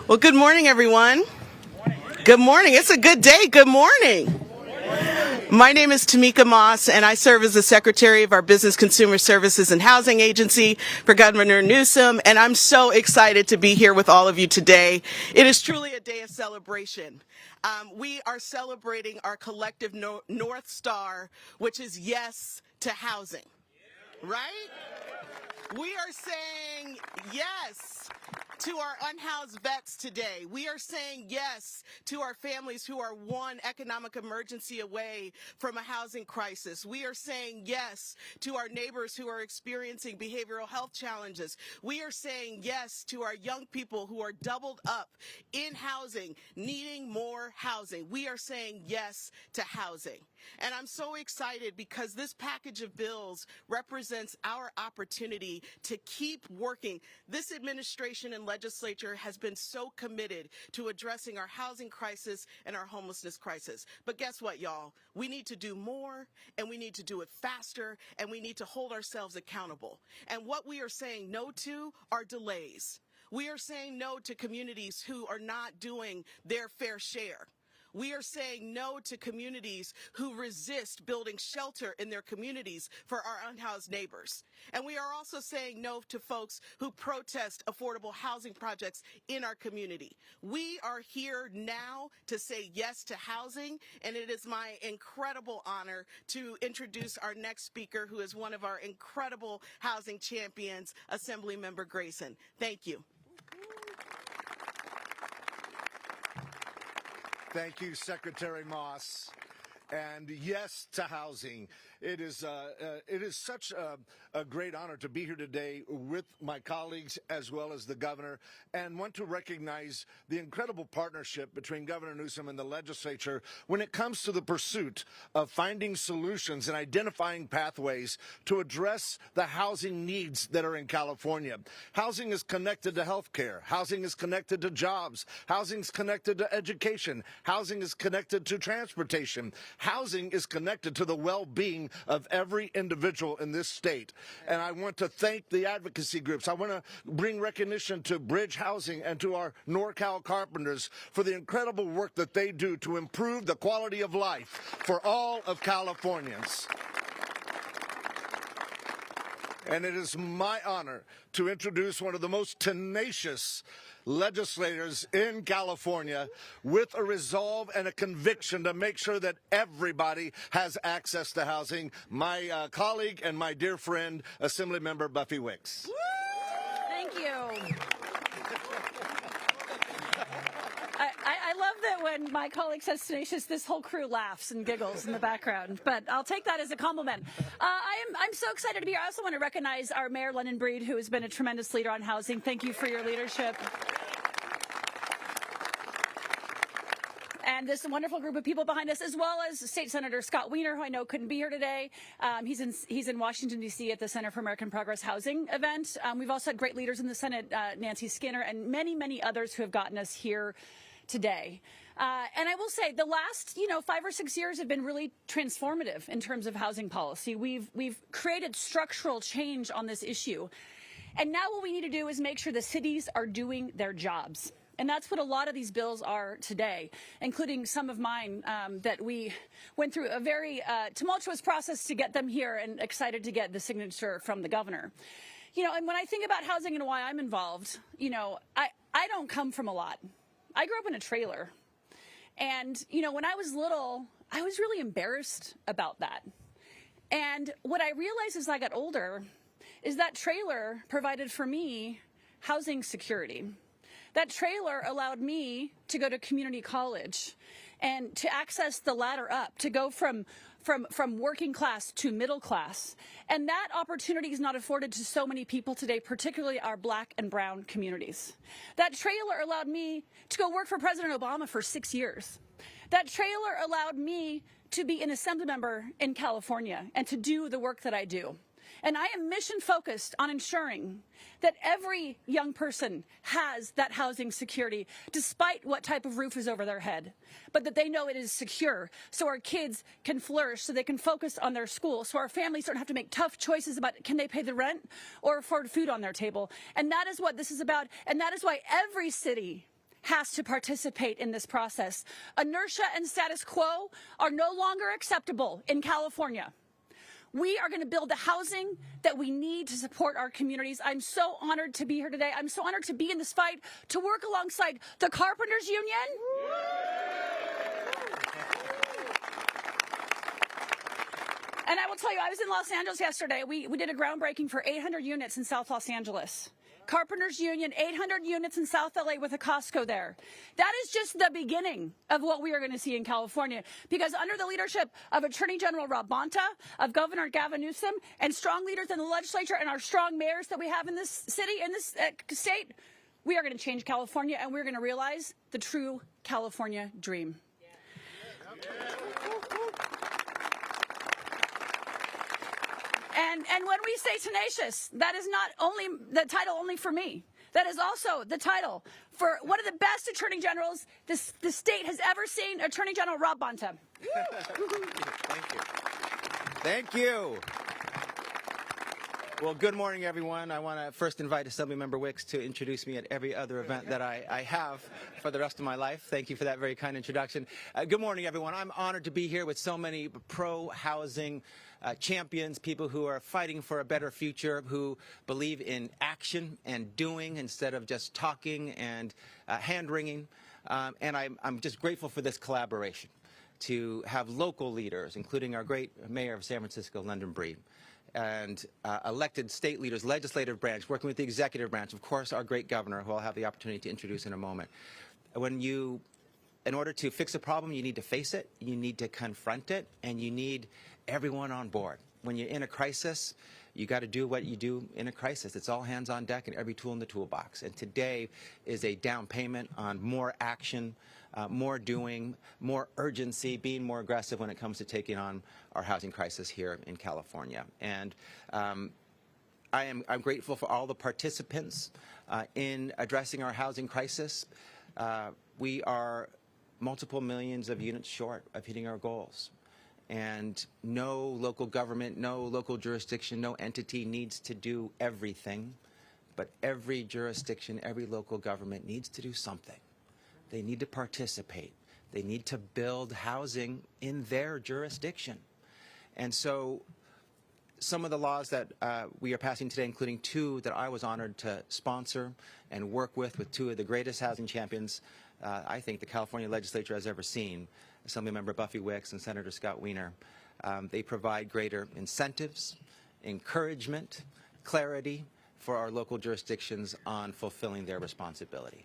Well, good morning, everyone. Good morning. It's a good day. Good morning. My name is Tamika Moss, and I serve as the Secretary of our Business Consumer Services and Housing Agency for Governor Newsom, and I'm so excited to be here with all of you today. It is truly a day of celebration. We are celebrating our collective North Star, which is yes to housing, right? We are saying yes to our unhoused vets today. We are saying yes to our families who are one economic emergency away from a housing crisis. We are saying yes to our neighbors who are experiencing behavioral health challenges. We are saying yes to our young people who are doubled up in housing, needing more housing. We are saying yes to housing. And I'm so excited because this package of bills represents our opportunity to keep working. This administration and legislature has been so committed to addressing our housing crisis and our homelessness crisis. But guess what, y'all? We need to do more, and we need to do it faster, and we need to hold ourselves accountable. And what we are saying no to are delays. We are saying no to communities who are not doing their fair share. We are saying no to communities who resist building shelter in their communities for our unhoused neighbors. And we are also saying no to folks who protest affordable housing projects in our community. We are here now to say yes to housing, and it is my incredible honor to introduce our next speaker, who is one of our incredible housing champions, Assemblymember Grayson. Thank you. Thank you, Secretary Moss. And yes to housing. It is such a great honor to be here today with my colleagues as well as the governor, and want to recognize the incredible partnership between Governor Newsom and the legislature when it comes to the pursuit of finding solutions and identifying pathways to address the housing needs that are in California. Housing is connected to health care. Housing is connected to jobs. Housing is connected to education. Housing is connected to transportation. Housing is connected to the well-being of every individual in this state. And I want to thank the advocacy groups. I want to bring recognition to Bridge Housing and to our NorCal carpenters for the incredible work that they do to improve the quality of life for all of Californians. And it is my honor to introduce one of the most tenacious legislators in California with a resolve and a conviction to make sure that everybody has access to housing, my colleague and my dear friend, Assemblymember Buffy Wicks. Thank you. I love that when my colleague says tenacious, this whole crew laughs and giggles in the background, but I'll take that as a compliment. I'm so excited to be here. I also want to recognize our Mayor, London Breed, who has been a tremendous leader on housing. Thank you for your leadership. And this wonderful group of people behind us, as well as State Senator Scott Wiener, who I know couldn't be here today. He's in Washington, D.C. at the Center for American Progress Housing event. We've also had great leaders in the Senate, Nancy Skinner, and many, many others who have gotten us here today. And I will say the last, 5 or 6 years have been really transformative in terms of housing policy. We've created structural change on this issue. And now what we need to do is make sure the cities are doing their jobs. And that's what a lot of these bills are today, including some of mine that we went through a very tumultuous process to get them here, and excited to get the signature from the governor. And when I think about housing and why I'm involved, I don't come from a lot. I grew up in a trailer. And, when I was little, I was really embarrassed about that. And what I realized as I got older is that trailer provided for me housing security. That trailer allowed me to go to community college and to access the ladder up, to go from working class to middle class. And that opportunity is not afforded to so many people today, particularly our Black and brown communities. That trailer allowed me to go work for President Obama for 6 years. That trailer allowed me to be an assembly member in California and to do the work that I do. And I am mission focused on ensuring that every young person has that housing security, despite what type of roof is over their head, but that they know it is secure, so our kids can flourish, so they can focus on their school, so our families don't have to make tough choices about can they pay the rent or afford food on their table. And that is what this is about. And that is why every city has to participate in this process. Inertia and status quo are no longer acceptable in California. We are going to build the housing that we need to support our communities. I'm so honored to be here today. I'm so honored to be in this fight, to work alongside the Carpenters Union. And I will tell you, I was in Los Angeles yesterday. We did a groundbreaking for 800 units in South Los Angeles. Carpenters Union, 800 units in South LA with a Costco there. That is just the beginning of what we are going to see in California. Because under the leadership of Attorney General Bonta, of Governor Gavin Newsom, and strong leaders in the legislature and our strong mayors that we have in this city, in this state, we are going to change California, and we're going to realize the true California dream. And when we say tenacious, that is not only the title only for me. That is also the title for one of the best attorney generals the state has ever seen, Attorney General Bonta. Thank you. Thank you. Well, good morning, everyone. I want to first invite Assemblymember Wicks to introduce me at every other event that I have for the rest of my life. Thank you for that very kind introduction. Good morning, everyone. I'm honored to be here with so many pro-housing champions, people who are fighting for a better future, who believe in action and doing instead of just talking and hand-wringing. And I'm just grateful for this collaboration to have local leaders, including our great mayor of San Francisco, London Breed, and elected state leaders, legislative branch, working with the executive branch, of course, our great governor, who I'll have the opportunity to introduce in a moment. In order to fix a problem, you need to face it, you need to confront it, and you need everyone on board. When you're in a crisis, you got to do what you do in a crisis. It's all hands on deck and every tool in the toolbox. And today is a down payment on more action, more doing, more urgency, being more aggressive when it comes to taking on our housing crisis here in California. And I'm grateful for all the participants in addressing our housing crisis. We are multiple millions of units short of hitting our goals. And no local government, no local jurisdiction, no entity needs to do everything. But every jurisdiction, every local government needs to do something. They need to participate. They need to build housing in their jurisdiction. And so some of the laws that we are passing today, including two that I was honored to sponsor and work with two of the greatest housing champions I think the California legislature has ever seen, Assemblymember Buffy Wicks and Senator Scott Wiener. They provide greater incentives, encouragement, clarity for our local jurisdictions on fulfilling their responsibility.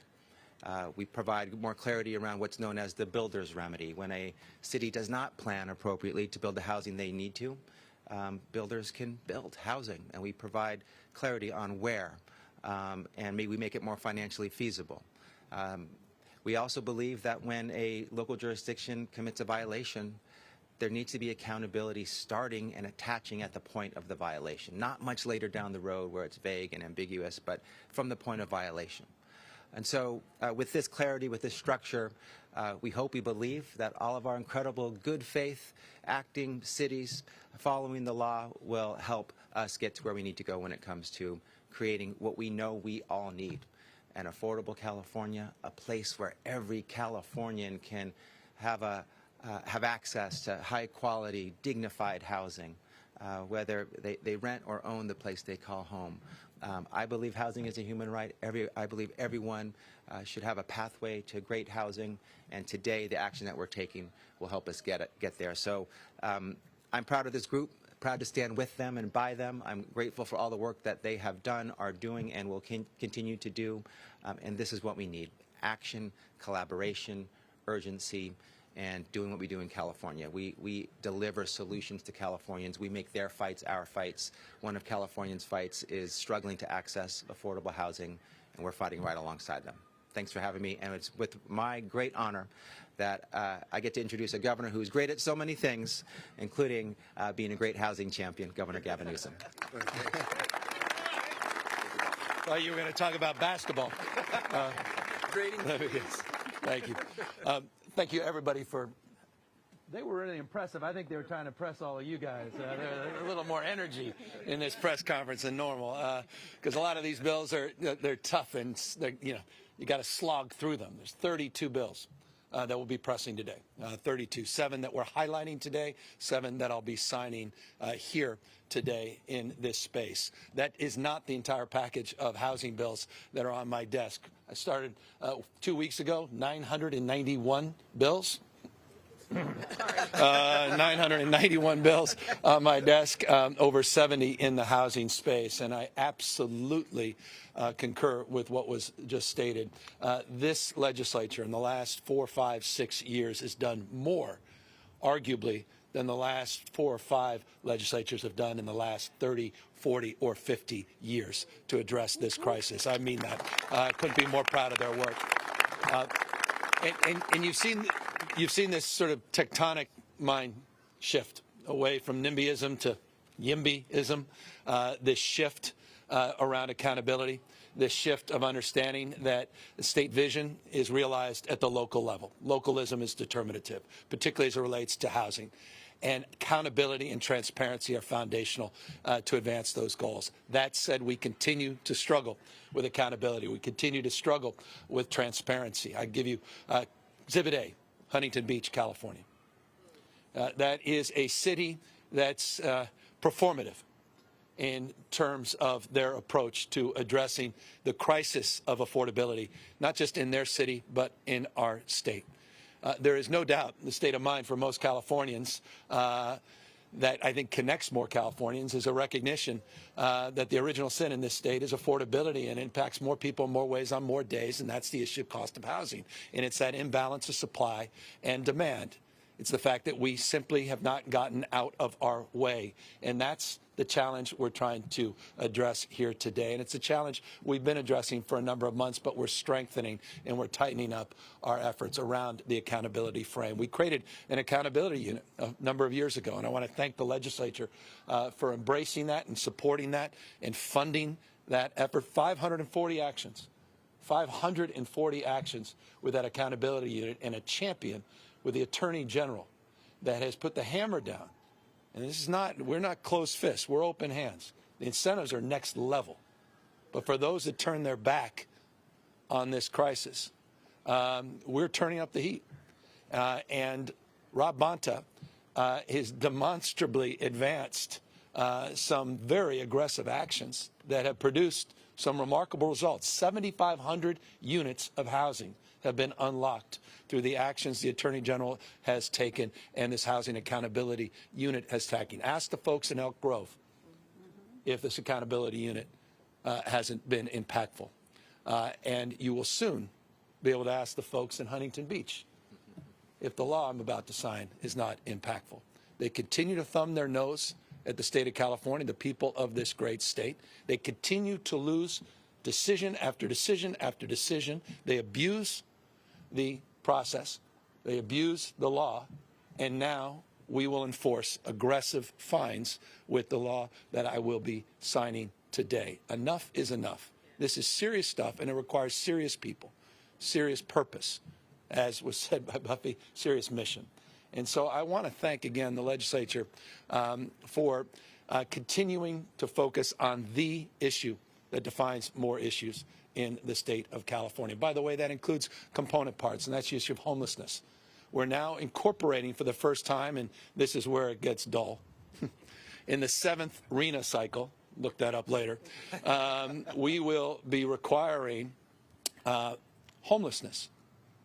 We provide more clarity around what's known as the builder's remedy. When a city does not plan appropriately to build the housing they need to, builders can build housing, and we provide clarity on where, and we make it more financially feasible. We also believe that when a local jurisdiction commits a violation, there needs to be accountability starting and attaching at the point of the violation, not much later down the road where it's vague and ambiguous, but from the point of violation. And so with this clarity, with this structure, we believe that all of our incredible good faith acting cities following the law will help us get to where we need to go when it comes to creating what we know we all need. An affordable California, a place where every Californian can have access to high quality, dignified housing, whether they rent or own the place they call home. I believe housing is a human right. I believe everyone should have a pathway to great housing, and today the action that we're taking will help us get there. So I'm proud of this group, proud to stand with them and by them. I'm grateful for all the work that they have done, are doing, and will continue to do. And this is what we need: action, collaboration, urgency, and doing what we do in California. We deliver solutions to Californians. We make their fights our fights. One of Californians' fights is struggling to access affordable housing, and we're fighting right alongside them. Thanks for having me, and it's with my great honor that I get to introduce a governor who's great at so many things, including being a great housing champion, Governor Gavin Newsom. Thought you were going to talk about basketball. Grading. Thank you. Thank you, everybody, for they were really impressive. I think they were trying to impress all of you guys. There's a little more energy in this press conference than normal, because a lot of these bills they're tough and you got to slog through them. There's 32 bills that we'll be pressing today. 32, 7 that we're highlighting today, 7 that I'll be signing here today in this space. That is not the entire package of housing bills that are on my desk. I started 2 weeks ago, 991 bills. 991 bills on my desk, over 70 in the housing space, and I absolutely concur with what was just stated. This legislature in the last 4, 5, 6 years has done more, arguably, than the last 4 or 5 legislatures have done in the last 30, 40, or 50 years to address this crisis. I mean that. I couldn't be more proud of their work. And you've seen this sort of tectonic mind shift away from NIMBYism to YIMBYism, this shift around accountability, this shift of understanding that the state vision is realized at the local level. Localism is determinative, particularly as it relates to housing. And accountability and transparency are foundational to advance those goals. That said, we continue to struggle with accountability. We continue to struggle with transparency. I give you Exhibit A, Huntington Beach, California. That is a city that's performative in terms of their approach to addressing the crisis of affordability, not just in their city, but in our state. There is no doubt the state of mind for most Californians that I think connects more Californians is a recognition that the original sin in this state is affordability and impacts more people in more ways on more days, and that's the issue of cost of housing. And it's that imbalance of supply and demand. It's the fact that we simply have not gotten out of our way, and that's the challenge we're trying to address here today. And it's a challenge we've been addressing for a number of months, but we're strengthening and we're tightening up our efforts around the accountability frame. We created an accountability unit a number of years ago, and I want to thank the legislature for embracing that and supporting that and funding that effort. 540 actions. 540 actions with that accountability unit, and a champion with the Attorney General that has put the hammer down. And this is not, we're not closed fists, we're open hands. The incentives are next level. But for those that turn their back on this crisis, we're turning up the heat. And Rob Bonta has demonstrably advanced some very aggressive actions that have produced some remarkable results. 7,500 units of housing have been unlocked through the actions the Attorney General has taken and this Housing Accountability Unit has taken. Ask the folks in Elk Grove if this accountability unit hasn't been impactful. And you will soon be able to ask the folks in Huntington Beach if the law I'm about to sign is not impactful. They continue to thumb their nose at the state of California, the people of this great state. They continue to lose decision after decision after decision. They abuse the process. They abuse the law. And now we will enforce aggressive fines with the law that I will be signing today. Enough is enough. This is serious stuff, and it requires serious people, serious purpose, as was said by Buffy, serious mission. And so I want to thank again the legislature for continuing to focus on the issue that defines more issues in the state of California. By the way, that includes component parts, and that's the issue of homelessness. We're now incorporating for the first time, and this is where it gets dull, in the 7th RHNA cycle, look that up later, we will be requiring homelessness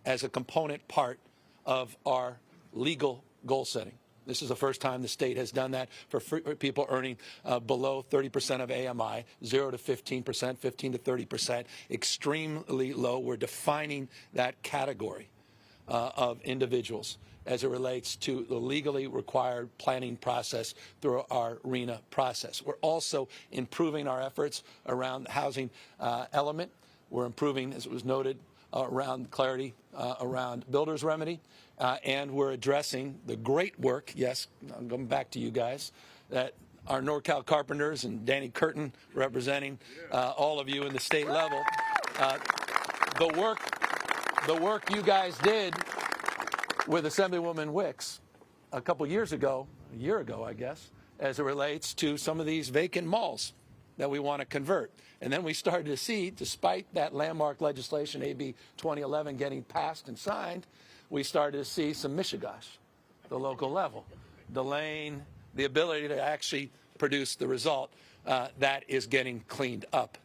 as a component part of our legal goal setting. This is the first time the state has done that for people earning below 30% of AMI, 0 to 15%, 15 to 30%, extremely low. We're defining that category of individuals as it relates to the legally required planning process through our RHNA process. We're also improving our efforts around the housing element. We're improving, as it was noted, around clarity, around builder's remedy, and we're addressing the great work, yes, I'm going back to you guys, that our NorCal Carpenters and Danny Curtin representing all of you in the state level, the work you guys did with Assemblywoman Wicks a couple years ago, a year ago, I guess, as it relates to some of these vacant malls that we want to convert. And then we started to see, despite that landmark legislation, AB 2011, getting passed and signed, we started to see some mishigash, the local level, delaying the ability to actually produce the result that is getting cleaned up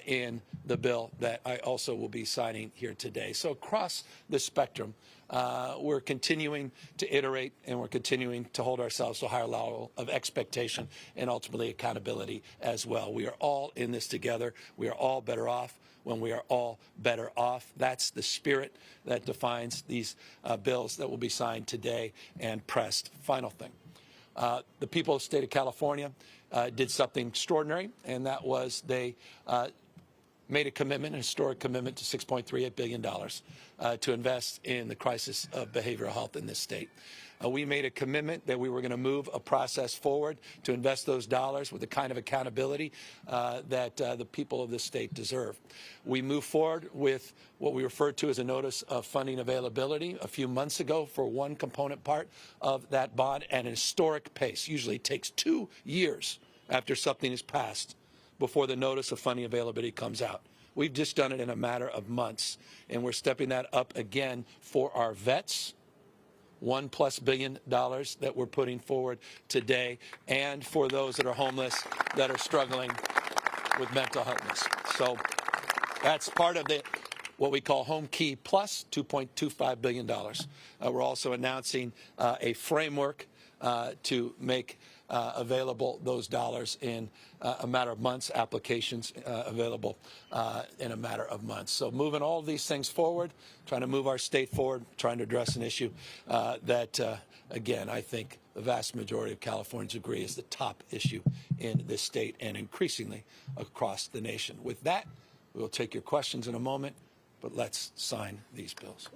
in the bill that I also will be signing here today. So across the spectrum, we're continuing to iterate, and we're continuing to hold ourselves to a higher level of expectation and ultimately accountability as well. We are all in this together. We are all better off when we are all better off. That's the spirit that defines these bills that will be signed today and pressed. Final thing. The people of the state of California did something extraordinary, and that was they made a commitment, a historic commitment to $6.38 billion to invest in the crisis of behavioral health in this state. We made a commitment that we were going to move a process forward to invest those dollars with the kind of accountability that the people of this state deserve. We moved forward with what we referred to as a notice of funding availability a few months ago for one component part of that bond at an historic pace. Usually it takes 2 years after something is passed before the notice of funding availability comes out. We've just done it in a matter of months, and we're stepping that up again for our vets, $1+ billion that we're putting forward today, and for those that are homeless, that are struggling with mental illness. So that's part of what we call Home Key Plus, $2.25 billion. We're also announcing a framework to make available those dollars in a matter of months, applications available in a matter of months. So moving all of these things forward, trying to move our state forward, trying to address an issue that, again, I think the vast majority of Californians agree is the top issue in this state and increasingly across the nation. With that, we will take your questions in a moment, but let's sign these bills.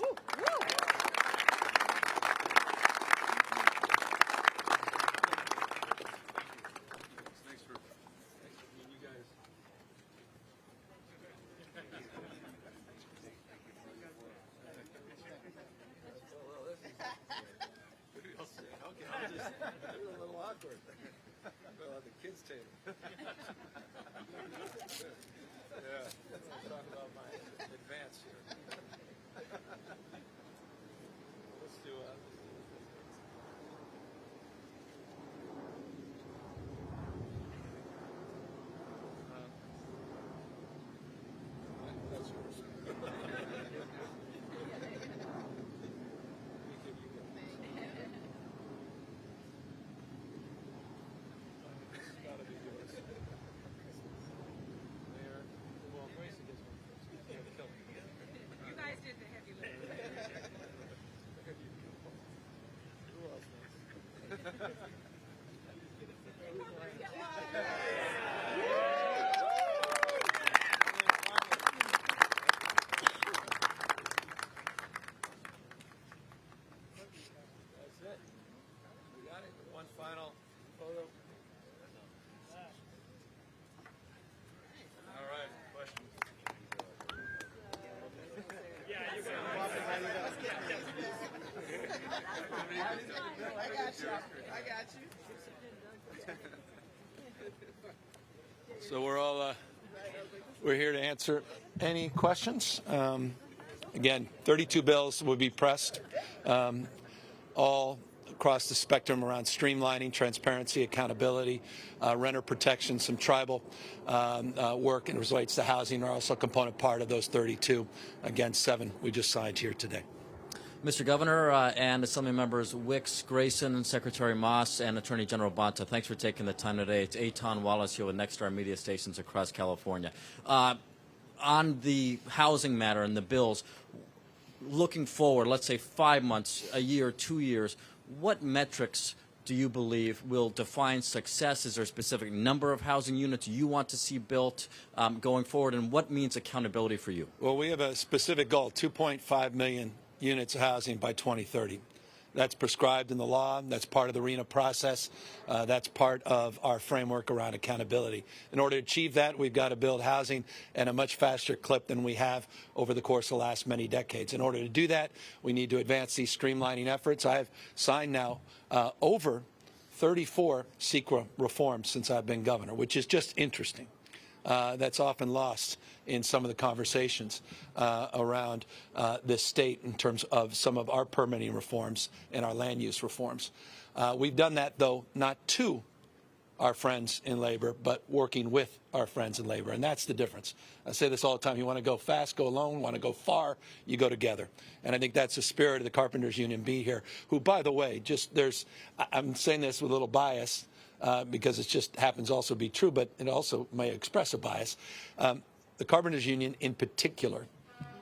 So we're here to answer any questions. Again, 32 bills will be pressed, all across the spectrum around streamlining, transparency, accountability, renter protection, some tribal work and relates to housing are also a component part of those 32. Again, 7 we just signed here today. Mr. Governor and Assembly Members Wicks, Grayson, Secretary Moss, and Attorney General Bonta, thanks for taking the time today. It's Eitan Wallace here with Nexstar Media Stations across California. On the housing matter and the bills, looking forward, let's say 5 months, a year, 2 years, what metrics do you believe will define success? Is there a specific number of housing units you want to see built going forward, and what means accountability for you? Well, we have a specific goal, 2.5 million units of housing by 2030. That's prescribed in the law. That's part of the RENA process. That's part of our framework around accountability. In order to achieve that, we've got to build housing at a much faster clip than we have over the course of the last many decades. In order to do that, we need to advance these streamlining efforts. I have signed now over 34 SEQA reforms since I've been governor, which is just interesting. That's often lost in some of the conversations around this state in terms of some of our permitting reforms and our land use reforms. We've done that, though, not to our friends in labor, but working with our friends in labor, and that's the difference. I say this all the time. You want to go fast, go alone. Want to go far, you go together. And I think that's the spirit of the Carpenters Union B here, who, by the way, I'm saying this with a little bias, because it just happens also to be true, but it also may express a bias. The Carpenters Union in particular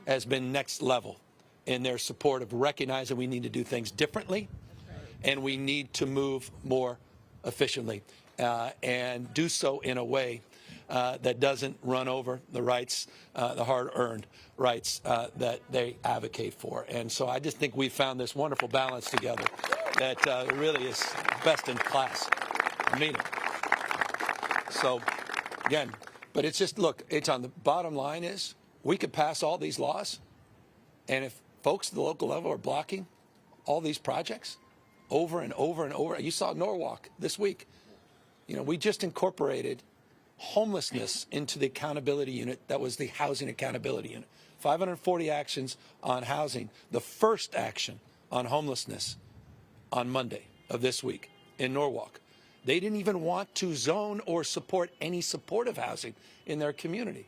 has been next level in their support of recognizing we need to do things differently, and we need to move more efficiently and do so in a way that doesn't run over the rights, the hard-earned rights that they advocate for. And so I just think we found this wonderful balance together that really is best in class. I mean it. So, again, but it's just, look, it's on the bottom line is we could pass all these laws, and if folks at the local level are blocking all these projects over and over and over, you saw Norwalk this week. You know, we just incorporated homelessness into the accountability unit. That was the housing accountability unit. 540 actions on housing. The first action on homelessness on Monday of this week in Norwalk. They didn't even want to zone or support any supportive housing in their community.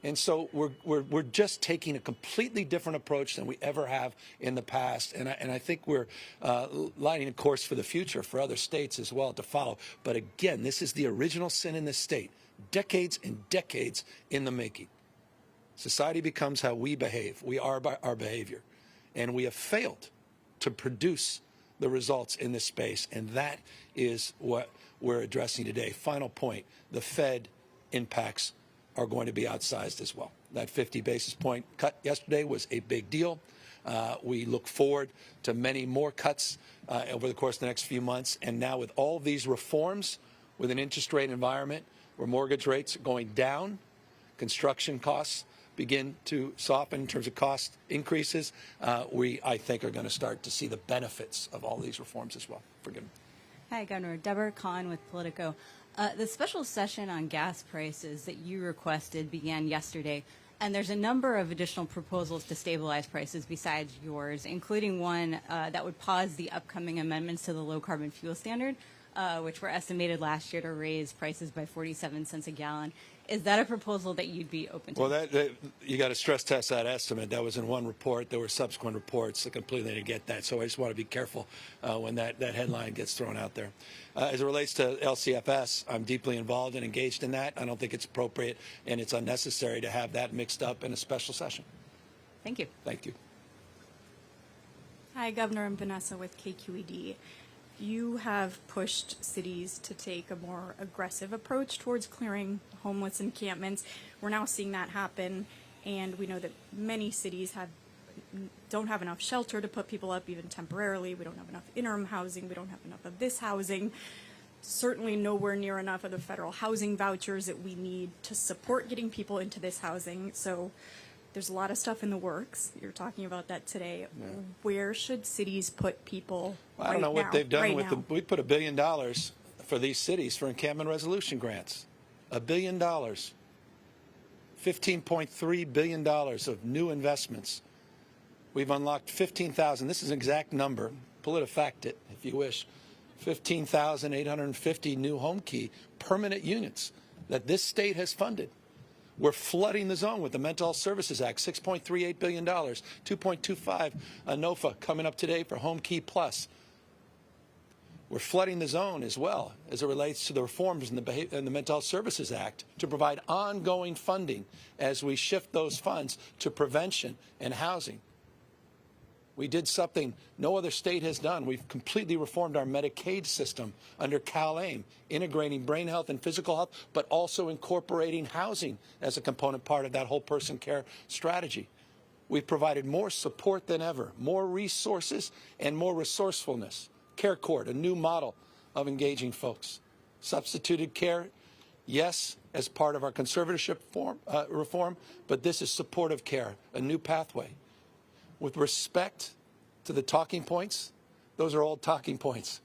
And so we're just taking a completely different approach than we ever have in the past. And I think we're lighting a course for the future for other states as well to follow. But again, this is the original sin in this state, decades and decades in the making. Society becomes how we behave. We are by our behavior. And we have failed to produce the results in this space, and that is what we're addressing today. Final point, the Fed impacts are going to be outsized as well. That 50 basis point cut yesterday was a big deal. We look forward to many more cuts over the course of the next few months, and now with all of these reforms, with an interest rate environment where mortgage rates are going down, construction costs begin to soften in terms of cost increases, I think, are going to start to see the benefits of all these reforms as well. Forgive me. Hi, Governor. Deborah Kahn with Politico. The special session on gas prices that you requested began yesterday, and there's a number of additional proposals to stabilize prices besides yours, including one that would pause the upcoming amendments to the low-carbon fuel standard, which were estimated last year to raise prices by 47 cents a gallon. Is that a proposal that you'd be open to? Well, you got to stress test that estimate. That was in one report. There were subsequent reports that completely didn't get that. So I just want to be careful when that headline gets thrown out there. As it relates to LCFS, I'm deeply involved and engaged in that. I don't think it's appropriate and it's unnecessary to have that mixed up in a special session. Thank you. Thank you. Hi, Governor. I'm Vanessa with KQED. You have pushed cities to take a more aggressive approach towards clearing homeless encampments. We're now seeing that happen, and we know that many cities don't have enough shelter to put people up even temporarily. We don't have enough interim housing. We don't have enough of this housing. Certainly nowhere near enough of the federal housing vouchers that we need to support getting people into this housing. So there's a lot of stuff in the works. You're talking about that today. Yeah. Where should cities put people I don't know what they've done with we put $1 billion for these cities for encampment resolution grants. $1 billion. $15.3 billion of new investments. We've unlocked 15,000. This is an exact number. PolitiFact it, if you wish. 15,850 new home key permanent units that this state has funded. We're flooding the zone with the Mental Health Services Act, $6.38 billion, $2.25 NOFA coming up today for Home Key Plus. We're flooding the zone as well as it relates to the reforms in the Mental Health Services Act to provide ongoing funding as we shift those funds to prevention and housing. We did something no other state has done. We've completely reformed our Medicaid system under CalAIM, integrating brain health and physical health, but also incorporating housing as a component part of that whole person care strategy. We've provided more support than ever, more resources and more resourcefulness. Care Court, a new model of engaging folks. Substituted care, yes, as part of our conservatorship reform, but this is supportive care, a new pathway. With respect to the talking points, those are old talking points.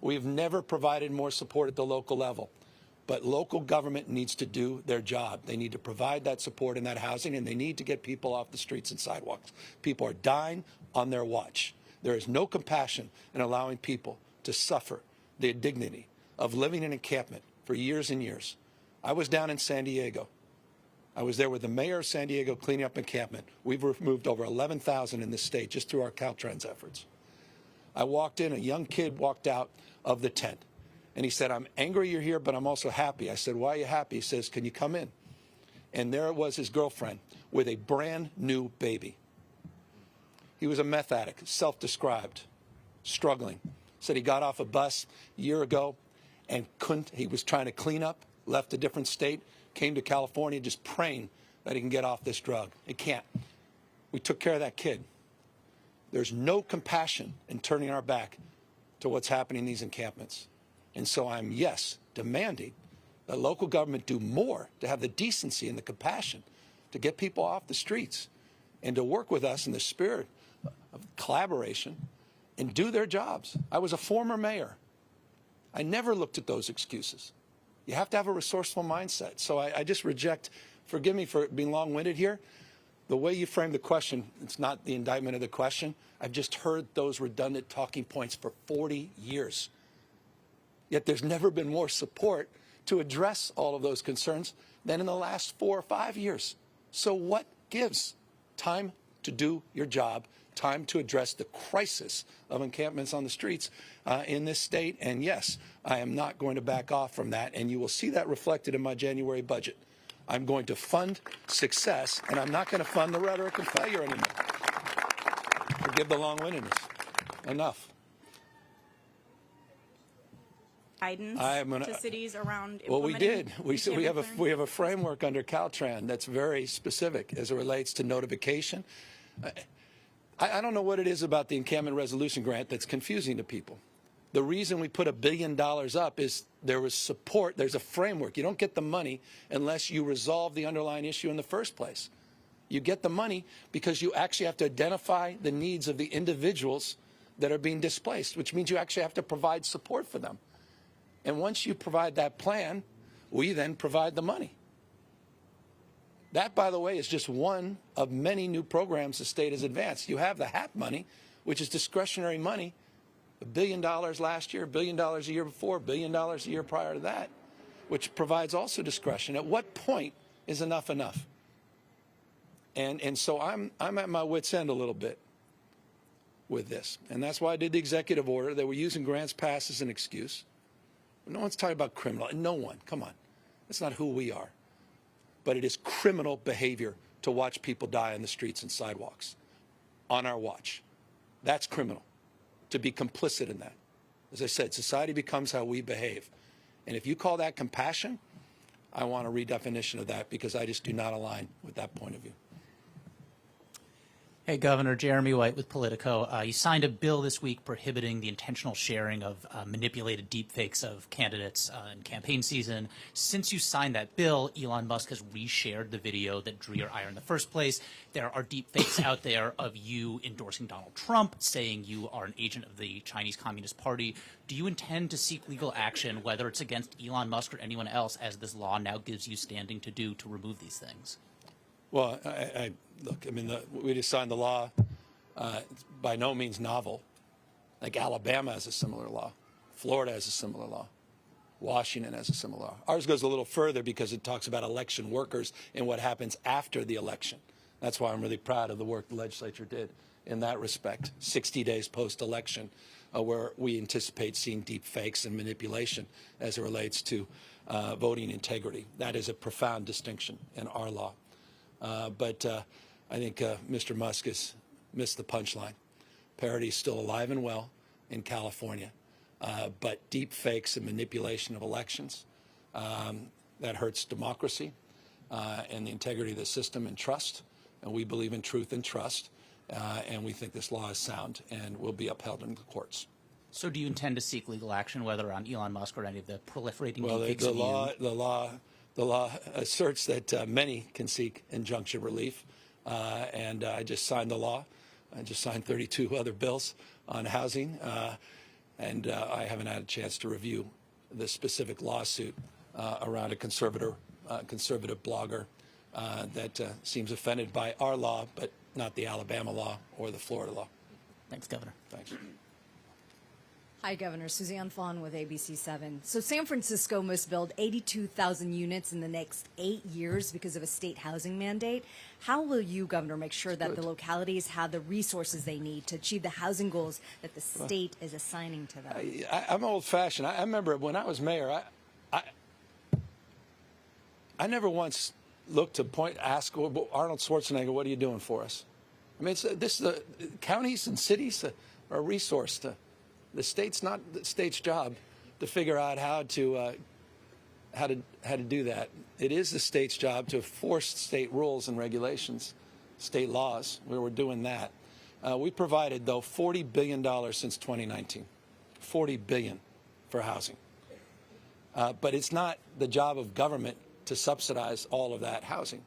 We've never provided more support at the local level. But local government needs to do their job. They need to provide that support and that housing, and they need to get people off the streets and sidewalks. People are dying on their watch. There is no compassion in allowing people to suffer the indignity of living in encampment for years and years. I was down in San Diego. I was there with the mayor of San Diego cleaning up encampment. We've removed over 11,000 in this state just through our Caltrans efforts. I walked in, a young kid walked out of the tent. And he said, I'm angry you're here, but I'm also happy. I said, why are you happy? He says, can you come in? And there was his girlfriend with a brand new baby. He was a meth addict, self-described, struggling. Said he got off a bus a year ago and he was trying to clean up, left a different state, came to California just praying that he can get off this drug. He can't. We took care of that kid. There's no compassion in turning our back to what's happening in these encampments. And so I'm, yes, demanding that local government do more to have the decency and the compassion to get people off the streets and to work with us in the spirit of collaboration and do their jobs. I was a former mayor. I never looked at those excuses. You have to have a resourceful mindset. So I just reject, forgive me for being long-winded here, the way you frame the question. It's not the indictment of the question. I've just heard those redundant talking points for 40 years. Yet there's never been more support to address all of those concerns than in the last 4 or 5 years. So what gives? Time to do your job, time to address the crisis of encampments on the streets in this state. And yes, I am not going to back off from that. And you will see that reflected in my January budget. I'm going to fund success, and I'm not going to fund the rhetoric and failure anymore. Forgive the long-windedness. Enough. Guidance to cities around implementing. Well, we did. We have a framework under Caltrans that's very specific as it relates to notification. I don't know what it is about the encampment resolution grant that's confusing to people. The reason we put $1 billion up is there was support. There's a framework. You don't get the money unless you resolve the underlying issue in the first place. You get the money because you actually have to identify the needs of the individuals that are being displaced, which means you actually have to provide support for them. And once you provide that plan, we then provide the money. That, by the way, is just one of many new programs the state has advanced. You have the HAP money, which is discretionary money, $1 billion last year, $1 billion a year before, $1 billion a year prior to that, which provides also discretion. At what point is enough enough? And so I'm at my wit's end a little bit with this. And that's why I did the executive order. They were using grants passed as an excuse. No one's talking about criminal. No one. Come on. That's not who we are. But it is criminal behavior to watch people die on the streets and sidewalks on our watch. That's criminal. To be complicit in that. As I said, society becomes how we behave. And if you call that compassion, I want a redefinition of that because I just do not align with that point of view. Hey, Governor, Jeremy White with Politico. You signed a bill this week prohibiting the intentional sharing of manipulated deepfakes of candidates in campaign season. Since you signed that bill, Elon Musk has reshared the video that drew your ire in the first place. There are deepfakes out there of you endorsing Donald Trump, saying you are an agent of the Chinese Communist Party. Do you intend to seek legal action, whether it's against Elon Musk or anyone else, as this law now gives you standing to do to remove these things? Well, look, I mean, we just signed the law. It's by no means novel. Like Alabama has a similar law. Florida has a similar law. Washington has a similar law. Ours goes a little further because it talks about election workers and what happens after the election. That's why I'm really proud of the work the legislature did in that respect, 60 days post-election, where we anticipate seeing deep fakes and manipulation as it relates to voting integrity. That is a profound distinction in our law. But I think Mr. Musk has missed the punchline. Parity is still alive and well in California. But deep fakes and manipulation of elections, that hurts democracy and the integrity of the system and trust. and we believe in truth and trust, and we think this law is sound and will be upheld in the courts. So do you intend to seek legal action, whether on Elon Musk or any of the proliferating Well, deepfakes? the law asserts that many can seek injunction relief, and I just signed the law. I just signed 32 other bills on housing, and I haven't had a chance to review the specific lawsuit around a conservative blogger that seems offended by our law, but not the Alabama law or the Florida law. Thanks, Governor. Thanks. Hi, Governor. Suzanne Fawn with ABC7. So San Francisco must build 82,000 units in the next 8 years because of a state housing mandate. How will you, Governor, make sure that the localities have the resources they need to achieve the housing goals that the state is assigning to them? I'm old-fashioned. I remember when I was mayor, I never once looked to ask Arnold Schwarzenegger, what are you doing for us? I mean, the counties and cities are a resource to the state's not the state's job to figure out how to do that. It is the state's job to enforce state rules and regulations, state laws. We're doing that. We provided, though, $40 billion since 2019, $40 billion for housing. But it's not the job of government to subsidize all of that housing.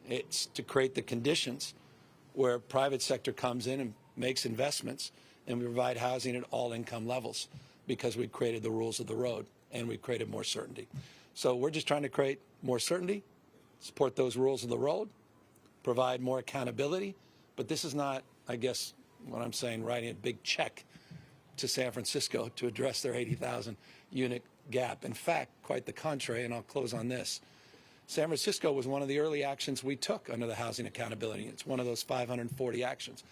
It's to create the conditions where private sector comes in and makes investments, and we provide housing at all income levels because we created the rules of the road and we created more certainty. So we're just trying to create more certainty, support those rules of the road, provide more accountability. But this is not, I guess, what I'm saying, writing a big check to San Francisco to address their 80,000 unit gap. In fact, quite the contrary, and I'll close on this. San Francisco was one of the early actions we took under the Housing Accountability. It's one of those 540 actions.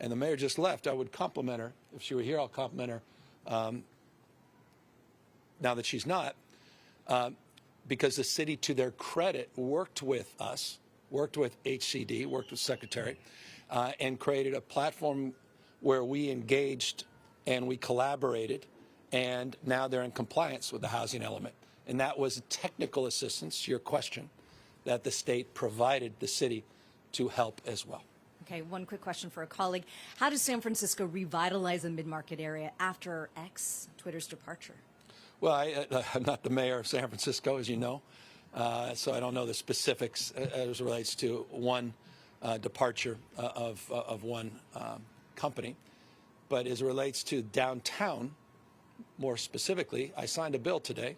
And the mayor just left. I would compliment her. If she were here, I'll compliment her now that she's not, because the city, to their credit, worked with us, worked with HCD, worked with Secretary, and created a platform where we engaged and we collaborated, and now they're in compliance with the housing element. And that was technical assistance, to your question, that the state provided the city to help as well. Okay, one quick question for a colleague. How does San Francisco revitalize the mid-market area after X, Twitter's departure? Well, I'm not the mayor of San Francisco, as you know, so I don't know the specifics as it relates to one departure of one company. But as it relates to downtown, more specifically, I signed a bill today,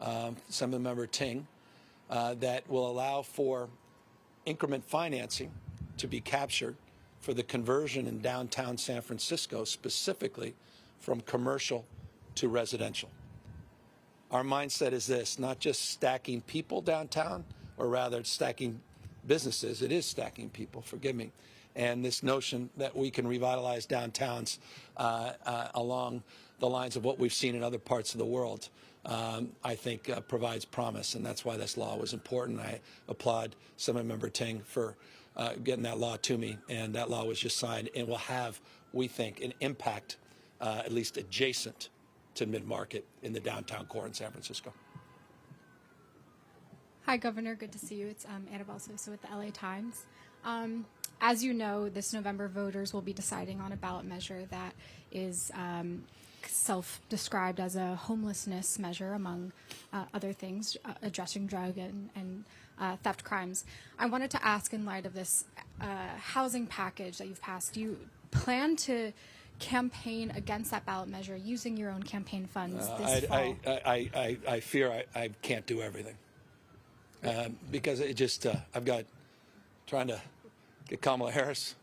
Assemblymember Ting, that will allow for increment financing to be captured for the conversion in downtown San Francisco, specifically from commercial to residential. Our mindset is this, not just stacking people downtown, or rather stacking businesses. It is stacking people, forgive me. And this notion that we can revitalize downtowns along the lines of what we've seen in other parts of the world, I think provides promise, and that's why this law was important. I applaud Assemblymember Ting for getting that law to me, and that law was just signed and will have, we think, an impact at least adjacent to mid-market in the downtown core in San Francisco. Hi, Governor. Good to see you. It's Annabelle Sosa with the LA Times. As you know, this November voters will be deciding on a ballot measure that is self-described as a homelessness measure, among other things, addressing drug and theft crimes. I wanted to ask, in light of this housing package that you've passed, do you plan to campaign against that ballot measure using your own campaign funds this fall? I fear I can't do everything because it just I've got trying to get Kamala Harris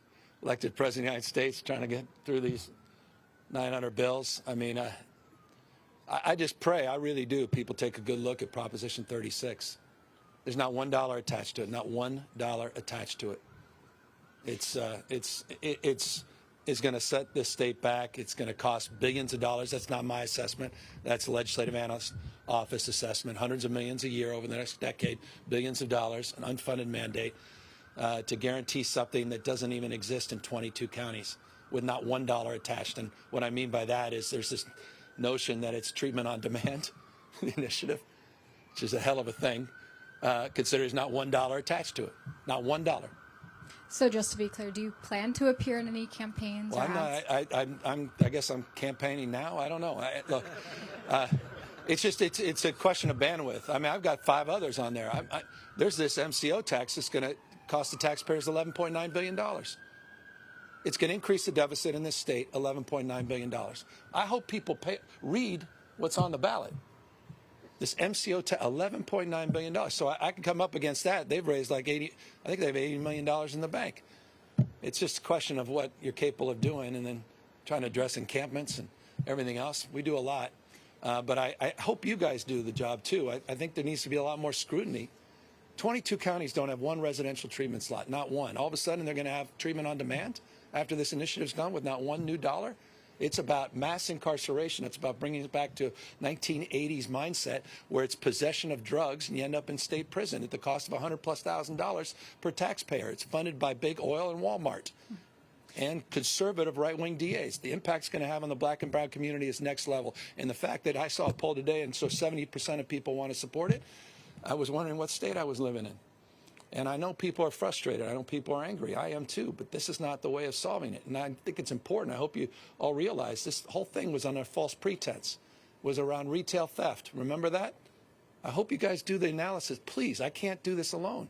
elected president of the United States, trying to get through these 900 bills. I mean, I just pray, I really do, people take a good look at Proposition 36. There's not $1 attached to it, not $1 attached to it. It's going to set this state back. It's going to cost billions of dollars. That's not my assessment. That's the Legislative Analyst Office assessment. Hundreds of millions a year over the next decade, billions of dollars, an unfunded mandate to guarantee something that doesn't even exist in 22 counties with not $1 attached. And what I mean by that is there's this notion that it's treatment on demand, the initiative, which is a hell of a thing, considering there's not $1 attached to it, not $1. So just to be clear, do you plan to appear in any campaigns? Well, or I'm ads? not. I guess I'm campaigning now. I don't know. Look, it's a question of bandwidth. I mean, I've got 5 others on there. There's this MCO tax that's going to cost the taxpayers $11.9 billion. It's going to increase the deficit in this state $11.9 billion. I hope people read what's on the ballot. This MCO tax, $11.9 billion. So I can come up against that. They've raised like I think they have $80 million in the bank. It's just a question of what you're capable of doing and then trying to address encampments and everything else. We do a lot. But I hope you guys do the job, too. I think there needs to be a lot more scrutiny. 22 counties don't have one residential treatment slot, not one. All of a sudden, they're going to have treatment on demand after this initiative's done with not one new dollar. It's about mass incarceration. It's about bringing it back to 1980s mindset where it's possession of drugs and you end up in state prison at the cost of $100,000+ per taxpayer. It's funded by big oil and Walmart and conservative right-wing DAs. The impact it's going to have on the black and brown community is next level. And the fact that I saw a poll today and so 70% of people want to support it, I was wondering what state I was living in. And I know people are frustrated. I know people are angry. I am too. But this is not the way of solving it. And I think it's important. I hope you all realize this whole thing was under false pretense. It was around retail theft. Remember that? I hope you guys do the analysis. Please, I can't do this alone.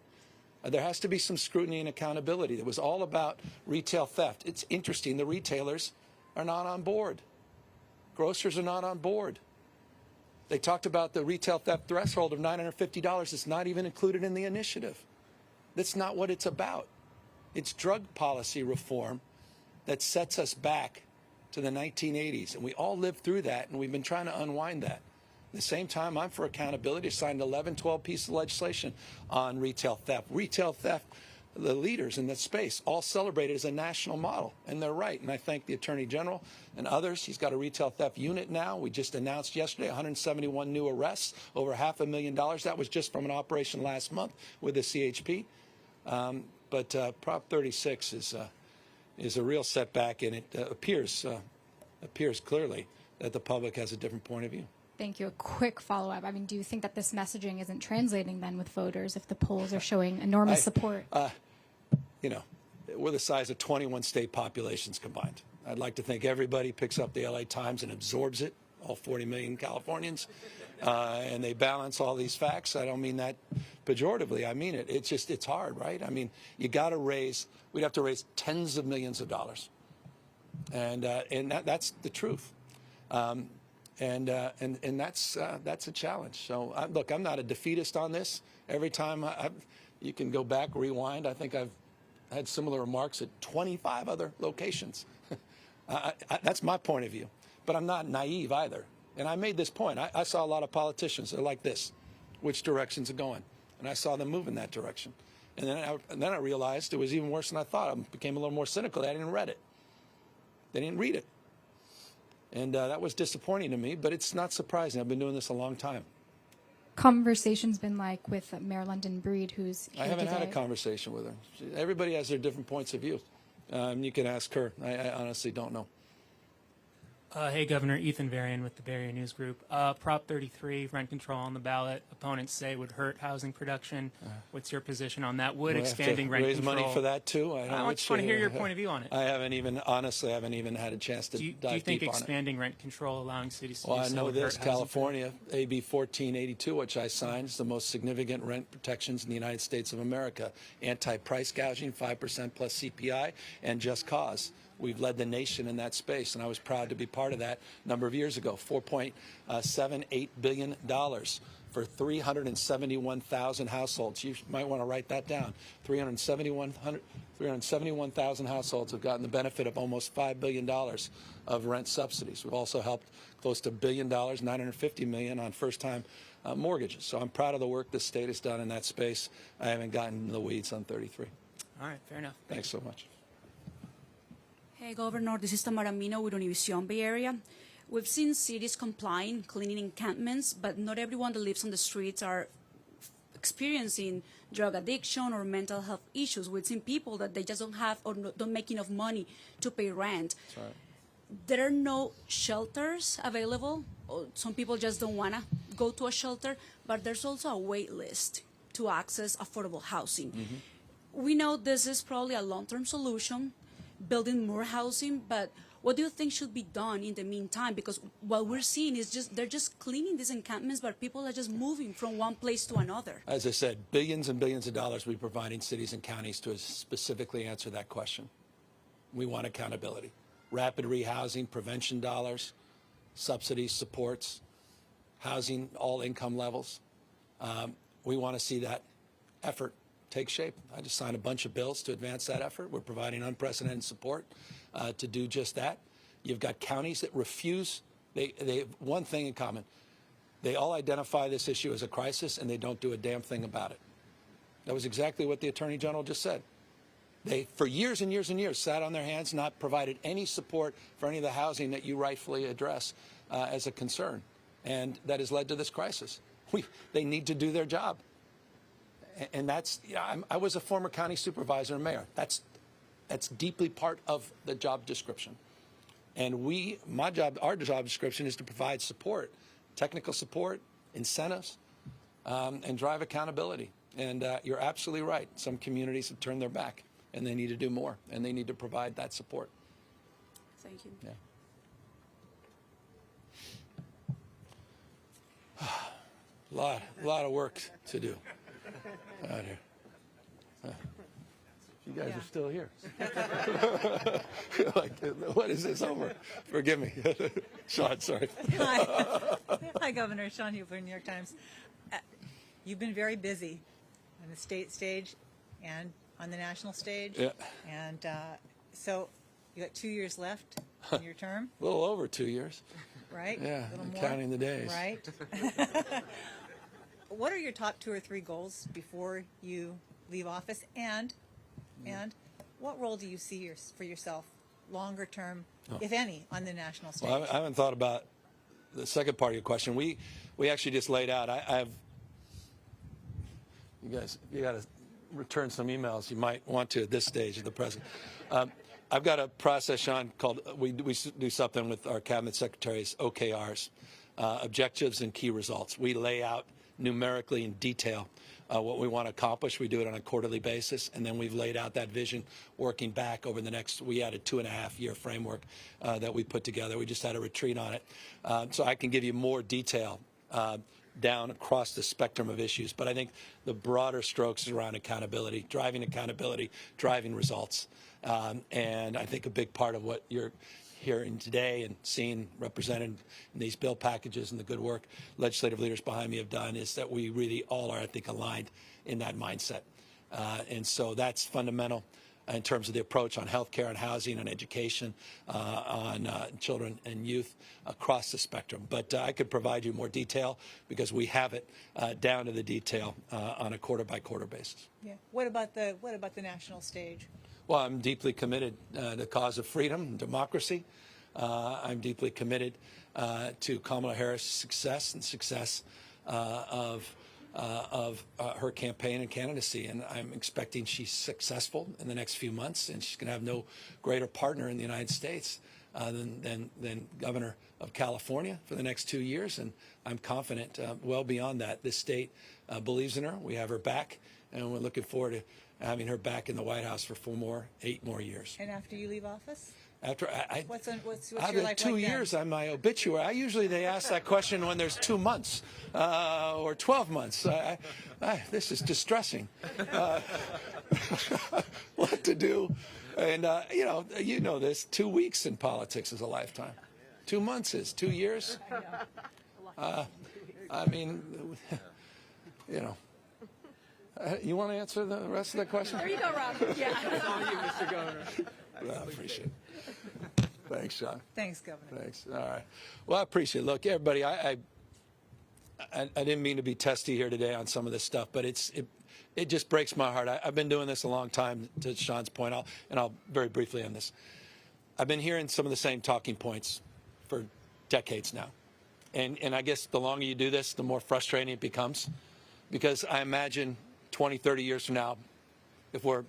There has to be some scrutiny and accountability. It was all about retail theft. It's interesting. The retailers are not on board. Grocers are not on board. They talked about the retail theft threshold of $950. It's not even included in the initiative. That's not what it's about. It's drug policy reform that sets us back to the 1980s. And we all lived through that, and we've been trying to unwind that. At the same time, I'm for accountability. I signed 11, 12 pieces of legislation on retail theft. Retail theft, the leaders in that space all celebrate it as a national model, and they're right. And I thank the Attorney General and others. He's got a retail theft unit now. We just announced yesterday 171 new arrests, over $500,000. That was just from an operation last month with the CHP. But Prop 36 is a real setback, and it appears clearly that the public has a different point of view. Thank you. A quick follow-up. I mean, do you think that this messaging isn't translating then with voters if the polls are showing enormous support? You know, we're the size of 21 state populations combined. I'd like to think everybody picks up the LA Times and absorbs it, all 40 million Californians, and they balance all these facts. I don't mean that pejoratively. I mean it. It's hard, right? I mean, we'd have to raise tens of millions of dollars. And that's the truth. And that's a challenge. So, look, I'm not a defeatist on this. Every time you can go back, rewind. I think I've had similar remarks at 25 other locations. That's my point of view. But I'm not naive either. And I made this point. I saw a lot of politicians that are like this. Which direction's it going? And I saw them move in that direction. And then I realized it was even worse than I thought. I became a little more cynical. They didn't read it. They didn't read it. And that was disappointing to me, but it's not surprising. I've been doing this a long time. Conversation's been like with Mayor London Breed, who's here I haven't today. had a conversation with her. Everybody has their different points of view. You can ask her. I honestly don't know. Hey, Governor. Ethan Varian with the Bay Area News Group. Prop 33, rent control on the ballot. Opponents say would hurt housing production. What's your position on that? Would expanding rent raise control... money for that, too? I just want to hear your point of view on it. I haven't even had a chance to dive deep on it. Do you think expanding rent control, allowing cities to Well, do I so know would this. hurt housing? California, AB 1482, which I signed, is the most significant rent protections in the United States of America. Anti-price gouging, 5% plus CPI, and just cause. We've led the nation in that space, and I was proud to be part of that a number of years ago. $4.78 billion for 371,000 households. You might want to write that down. 371,000 households have gotten the benefit of almost $5 billion of rent subsidies. We've also helped close to $1 billion, $950 million on first-time mortgages. So I'm proud of the work this state has done in that space. I haven't gotten into the weeds on 33. All right, fair enough. Thanks so much. Hey, Governor, this is Tamara Mino with Univision Bay Area. We've seen cities complying, cleaning encampments, but not everyone that lives on the streets are experiencing drug addiction or mental health issues. We've seen people that they just don't have or don't make enough money to pay rent. That's right. There are no shelters available. Some people just don't want to go to a shelter, but there's also a wait list to access affordable housing. We know this is probably a long-term solution, building more housing, but what do you think should be done in the meantime? Because what we're seeing is they're just cleaning these encampments, but people are just moving from one place to another. As I said, billions and billions of dollars we're providing cities and counties to specifically answer that question. We want accountability. Rapid rehousing, prevention dollars, subsidies, supports, housing, all income levels. We want to see that effort take shape. I just signed a bunch of bills to advance that effort. We're providing unprecedented support to do just that. You've got counties that refuse. They have one thing in common. They all identify this issue as a crisis, and they don't do a damn thing about it. That was exactly what the Attorney General just said. They, for years and years and years, sat on their hands, not provided any support for any of the housing that you rightfully address as a concern. And that has led to this crisis. They need to do their job. And that's, I was a former county supervisor and mayor. That's deeply part of the job description. And our job description is to provide support, technical support, incentives, and drive accountability. And you're absolutely right. Some communities have turned their back, and they need to do more, and they need to provide that support. Thank you. Yeah. lot of work to do out here. You guys are still here. Like, what is this over? Forgive me. Sean, sorry. Hi, Governor. Sean Huber, New York Times. You've been very busy on the state stage and on the national stage. Yeah. And so you got 2 years left in your term. A little over 2 years. Right? Yeah, A little I'm more. counting the days. Right. What are your top 2 or 3 goals before you leave office? And what role do you see for yourself longer term, if any, on the national stage? Well, I haven't thought about the second part of your question. We actually just laid out. I have, you guys, you got to return some emails you might want to at this stage of the president. I've got a process, Sean, called, we do something with our cabinet secretaries, OKRs, objectives and key results. We lay out numerically in detail what we want to accomplish. We do it on a quarterly basis, and then we've laid out that vision working back over the next, we had a 2.5-year framework that we put together. We just had a retreat on it. So I can give you more detail down across the spectrum of issues. But I think the broader strokes is around accountability, driving results. And I think a big part of what you're hearing today and seeing represented in these bill packages and the good work legislative leaders behind me have done is that we really all are, I think, aligned in that mindset. And so that's fundamental in terms of the approach on healthcare and housing and education, on children and youth across the spectrum. But I could provide you more detail because we have it down to the detail on a quarter-by-quarter basis. Yeah. What about the national stage? Well, I'm deeply committed to the cause of freedom and democracy. I'm deeply committed to Kamala Harris' success and success of her campaign and candidacy, and I'm expecting she's successful in the next few months, and she's going to have no greater partner in the United States than Governor of California for the next 2 years, and I'm confident well beyond that. This state believes in her. We have her back, and we're looking forward to having her back in the White House for 8 more years. And after you leave office? After What's after your life 2 like years on my obituary. They ask that question when there's 2 months or 12 months. This is distressing. What to do? And you know this. 2 weeks in politics is a lifetime. 2 months is 2 years. I mean, you know. You want to answer the rest of the question? There you go, Rob. Yeah. It's on you, Mr. Governor. Well, I appreciate it. Thanks, Sean. Thanks, Governor. Thanks. All right. Well, I appreciate it. Look, everybody, I didn't mean to be testy here today on some of this stuff, but it just breaks my heart. I've been doing this a long time, to Sean's point, and I'll very briefly end this. I've been hearing some of the same talking points for decades now. And I guess the longer you do this, the more frustrating it becomes. Because I imagine 20, 30 years from now, if we're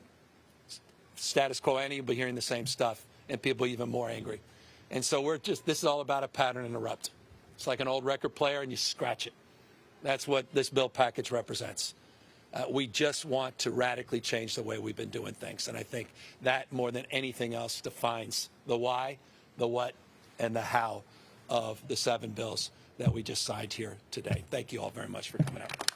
status quo ante, you'll be hearing the same stuff, and people even more angry. And so this is all about a pattern interrupt. It's like an old record player, and you scratch it. That's what this bill package represents. We just want to radically change the way we've been doing things. And I think that, more than anything else, defines the why, the what, and the how of the 7 bills that we just signed here today. Thank you all very much for coming out.